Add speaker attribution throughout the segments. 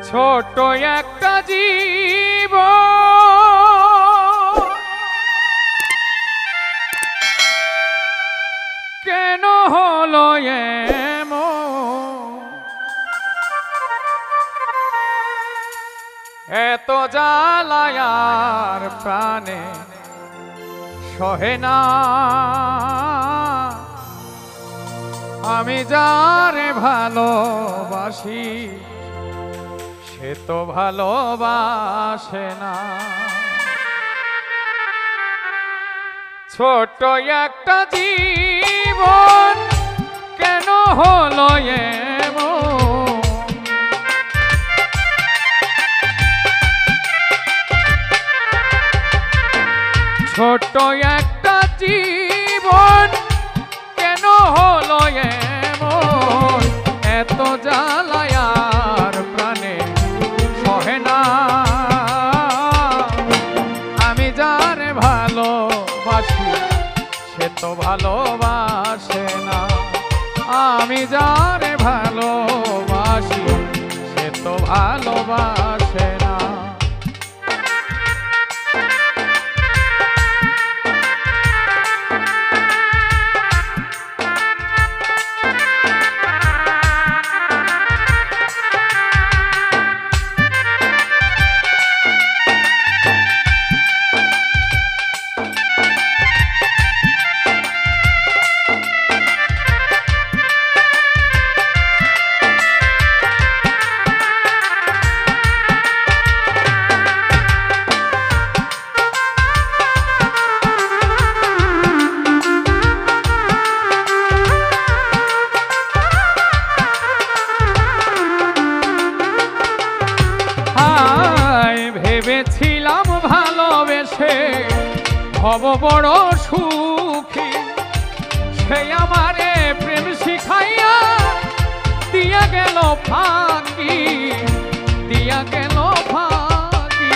Speaker 1: ছোট একটা জীব কেন হলো এত জ্বালায়ার প্রাণে সহে না আমি যারে ভালোবাসি সে তো ভালোবাসে না। ছোট একটা জীবন কেন হলো ছোট একটা জীবন কেন হলো এত জ্বালায়ার প্রাণে সহে না আমি যারে ভালোবাসি সে তো ভালোবাসে না আমি যারে ভালোবাসি সে তো ভালোবাসে না। ভেবেছিলাম ভালোবেসে হব বড় সুখী সে আমারে প্রেম শিখাইয়া দিয়া গেল ফাঁকি দিয়া গেল ফাঁকি।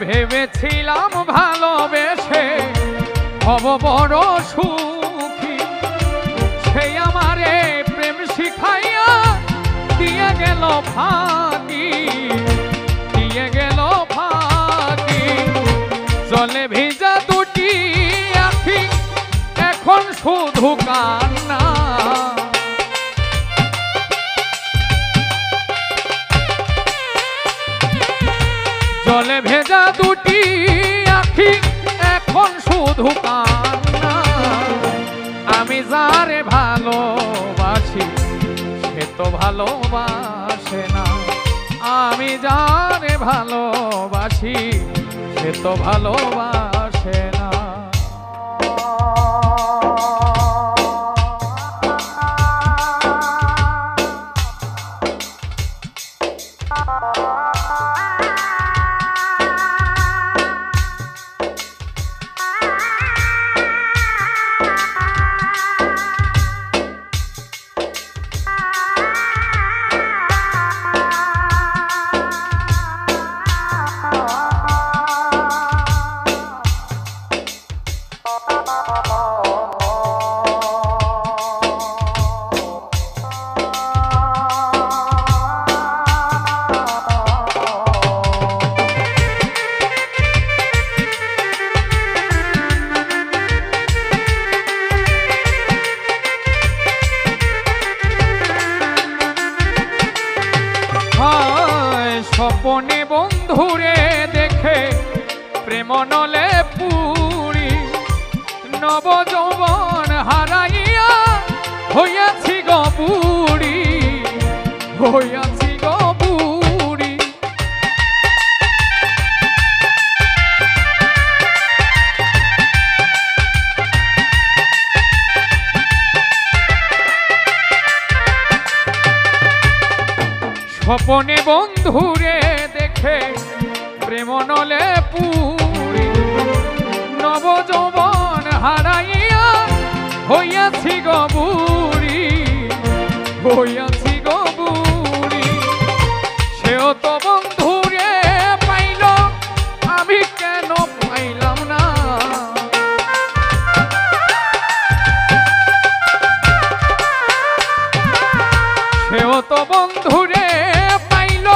Speaker 1: ভেবেছিলাম ভালোবেসে হব বড় সুখী সেই আমারে প্রেম শিখাইয়া দিয়ে গেল ফাঁকি দিয়ে গেল ফাঁকি। জলে ভিজা দুটি আখি এখন শুধু কান্না জলে ভেজা দুটি আখি এখন শুধু কান্না আমি যারে ভালোবাসি সে তো ভালোবাসে না আমি যারে ভালোবাসি সে তো ভালোবাসে না। স্বপনে বন্ধুরে দেখে প্রেম নলে পুরি নব যৌবন হারাইয়া হইয়াছি গো বুড়ি হইয়াছি গো বুড়ি। স্বপনে বন্ধুরে দেখে প্রেম নলে পুরি নব যৌবন হারাইয়া হইয়াছি গো বুড়ি হইয়াছি গো বুড়ি। সেও তো বন্ধুরে পাই বন্ধুরে পাইল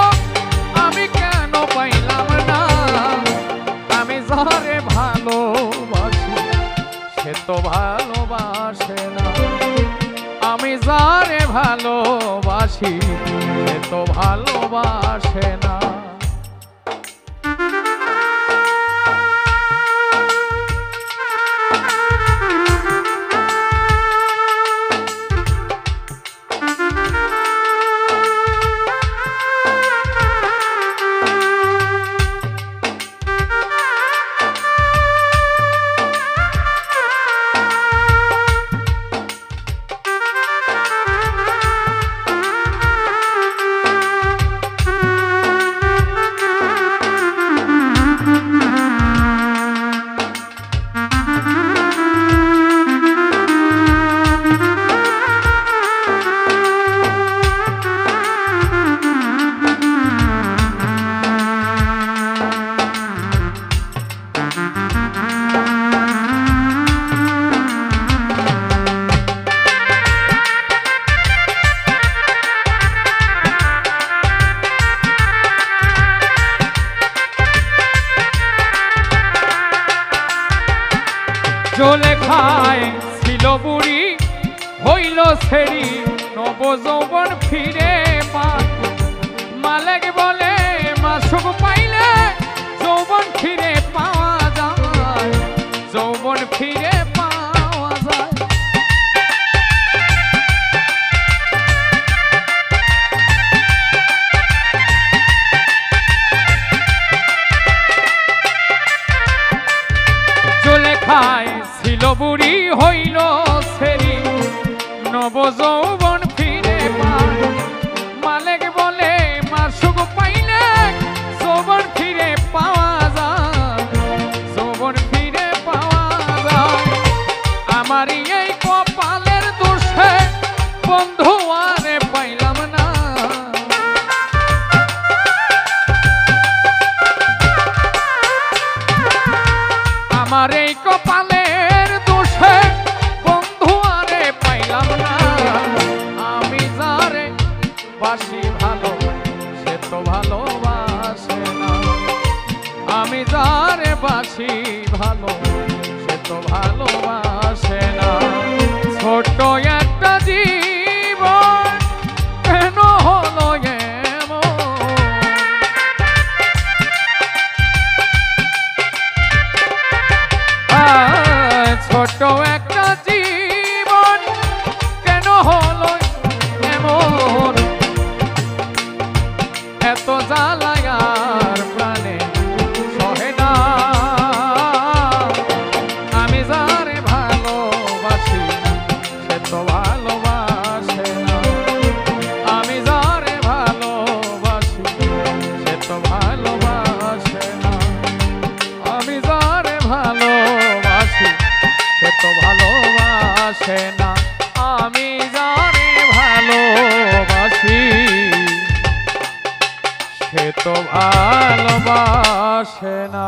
Speaker 1: আমি কেন পাইলাম না আমি যারে ভালোবাসি সে তো ভালোবাসে না আমি যারে ভালোবাসি সে তো ভালোবাসে না জলে খায় ছিল বুড়ি হইল সেরি নব যৌবন ফিরে পায় মালেক বলে মাসুক পাইলে যৌবন ফিরে পাওয়া যায় যৌবন ফিরে পাওয়া যায় জলে খায় ছিল বুড়ি হইল সেরি নব যৌবন ফিরে পায় মালেক বলে মাসুক পাইলে যৌবন ফিরে পাওয়া যায় যৌবন ফিরে পাওয়া যায় আমার এই কপালের দোষে বন্ধু আরে পাইলাম না আমার এই কপালের দোষে বন্ধু আরে পাইলাম না আমি যারে বাসি ভালো সে তো ভালোবাসে না আমি যারে বাসি ভালো সে তো ভালোবাসে না ছোট একটা জীবন কেন হলো ছোট একটা জীবন কেন হলো এমন এত জ্বালায়ার প্রাণে সহে না আমি যারে ভালোবাসি সে তো ভালোবাসে না আমি যারে ভালোবাসি সে তো ভালোবাসে না আমি যারে ভালোবাসি সে তো ভালোবাসে না আমি যারে ভালোবাসি সে তো ভালোবাসে না।